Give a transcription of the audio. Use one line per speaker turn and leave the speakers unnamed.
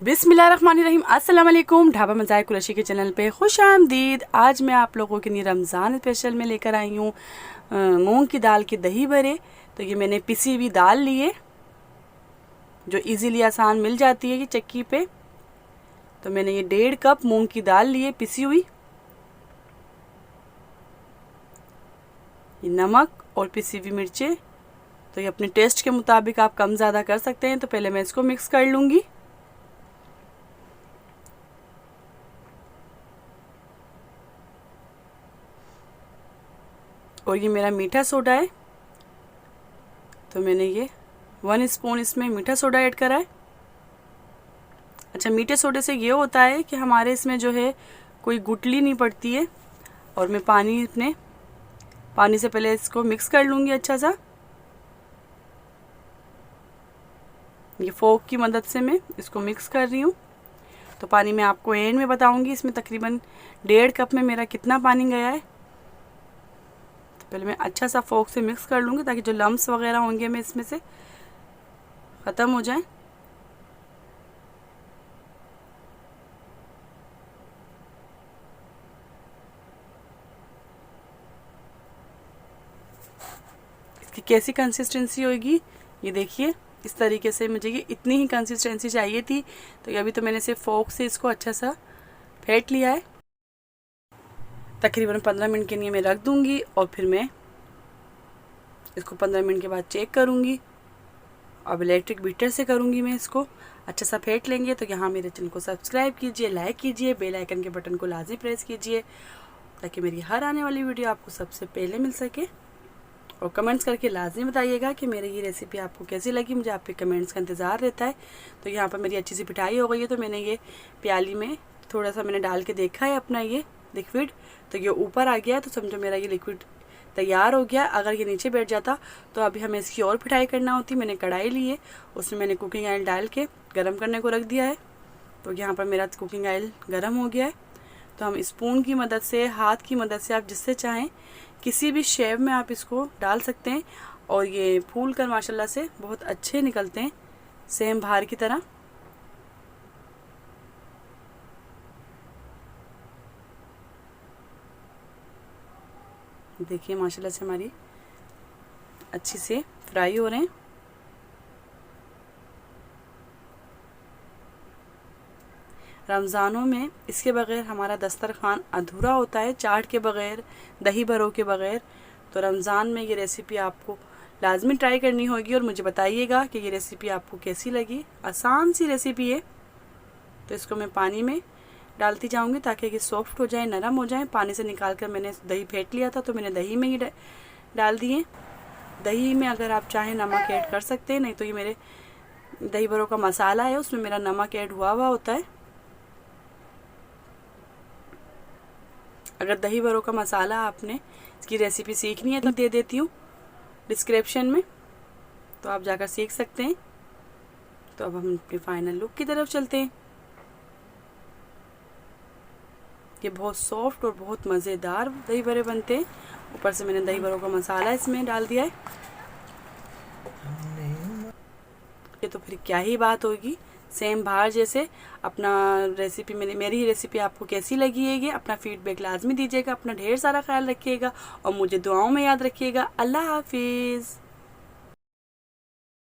बिस्मिल्लाहिर्रहमानिर्रहीम। अस्सलाम वालेकुम। ढाबा मज़ाहिर कुरैशी के चैनल पे खुश आमदीद। आज मैं आप लोगों के लिए रमज़ान स्पेशल में लेकर आई हूँ मूंग की दाल के दही बड़े। तो ये मैंने पिसी हुई दाल ली है जो इजीली आसान मिल जाती है ये चक्की पे। तो मैंने ये 1.5 कप मूंग की दाल ली है पिसी हुई। ये नमक और पिसी हुई मिर्चें, तो ये अपने टेस्ट के मुताबिक आप कम ज़्यादा कर सकते हैं। तो पहले मैं इसको मिक्स कर लूँगी। और ये मेरा मीठा सोडा है, तो मैंने ये 1 स्पून इसमें मीठा सोडा ऐड करा है। अच्छा, मीठे सोडे से ये होता है कि हमारे इसमें जो है कोई गुठली नहीं पड़ती है। और मैं पानी से पहले इसको मिक्स कर लूँगी अच्छा सा। ये फोक की मदद से मैं इसको मिक्स कर रही हूँ। तो पानी मैं आपको एंड में बताऊँगी इसमें तकरीबन 1.5 कप में मेरा कितना पानी गया है। तो पहले मैं अच्छा सा फोक से मिक्स कर लूँगी ताकि जो लम्स वगैरह होंगे मैं इसमें से ख़त्म हो जाए। इसकी कैसी कंसिस्टेंसी होगी ये देखिए, इस तरीके से मुझे ये इतनी ही कंसिस्टेंसी चाहिए थी। तो अभी तो मैंने सिर्फ फोक से इसको अच्छा सा फेंट लिया है। तकरीबन 15 मिनट के लिए मैं रख दूँगी और फिर मैं इसको 15 मिनट के बाद चेक करूँगी। अब इलेक्ट्रिक बीटर से करूँगी मैं इसको अच्छा सा फेंट लेंगे। तो यहाँ मेरे चैनल को सब्सक्राइब कीजिए, लाइक कीजिए, बेल आइकन के बटन को लाजमी प्रेस कीजिए ताकि मेरी हर आने वाली वीडियो आपको सबसे पहले मिल सके। और कमेंट्स करके लाजमी बताइएगा कि मेरी ये रेसिपी आपको कैसी लगी। मुझे आपके कमेंट्स का इंतज़ार रहता है। तो यहाँ पर मेरी अच्छी सी पिटाई हो गई है। तो मैंने ये प्याली में थोड़ा सा मैंने डाल के देखा है अपना ये लिक्विड, तो ये ऊपर आ गया है। तो समझो मेरा ये लिक्विड तैयार हो गया। अगर ये नीचे बैठ जाता तो अभी हमें इसकी और पिटाई करना होती। मैंने कढ़ाई ली है, उसमें मैंने कुकिंग ऑयल डाल के गर्म करने को रख दिया है। तो यहाँ पर मेरा कुकिंग ऑयल गर्म हो गया है। तो हम स्पून की मदद से, हाथ की मदद से, आप जिससे चाहें किसी भी शेप में आप इसको डाल सकते हैं। और ये फूल कर माशाल्लाह से बहुत अच्छे निकलते हैं, सेम बाहर की तरह। देखिए माशाल्लाह से हमारी अच्छी से फ्राई हो रहे हैं। रमज़ानों में इसके बगैर हमारा दस्तरखान अधूरा होता है, चाट के बगैर, दही बड़ों के बगैर। तो रमज़ान में ये रेसिपी आपको लाजमी ट्राई करनी होगी और मुझे बताइएगा कि ये रेसिपी आपको कैसी लगी। आसान सी रेसिपी है। तो इसको मैं पानी में डालती जाऊंगी ताकि ये सॉफ्ट हो जाए, नरम हो जाए। पानी से निकाल कर मैंने दही फेंट लिया था, तो मैंने दही में ही डाल दिए। दही में अगर आप चाहें नमक ऐड कर सकते हैं, नहीं तो ये मेरे दही बड़ों का मसाला है, उसमें मेरा नमक ऐड हुआ होता है। अगर दही बड़ों का मसाला आपने इसकी रेसिपी सीखनी है तो दे देती हूँ डिस्क्रिप्शन में, तो आप जाकर सीख सकते हैं। तो अब हम अपनी फाइनल लुक की तरफ चलते हैं। ये बहुत सॉफ्ट और बहुत मज़ेदार दही बड़े बनते हैं। ऊपर से मैंने दही बड़ों का मसाला इसमें डाल दिया है। ये तो फिर क्या ही बात होगी, सेम बाहर जैसे। अपना रेसिपी मेरी रेसिपी आपको कैसी लगी है ये अपना फीडबैक लाजमी दीजिएगा। अपना ढेर सारा ख्याल रखिएगा और मुझे दुआओं में याद रखिएगा। अल्लाह हाफिज़।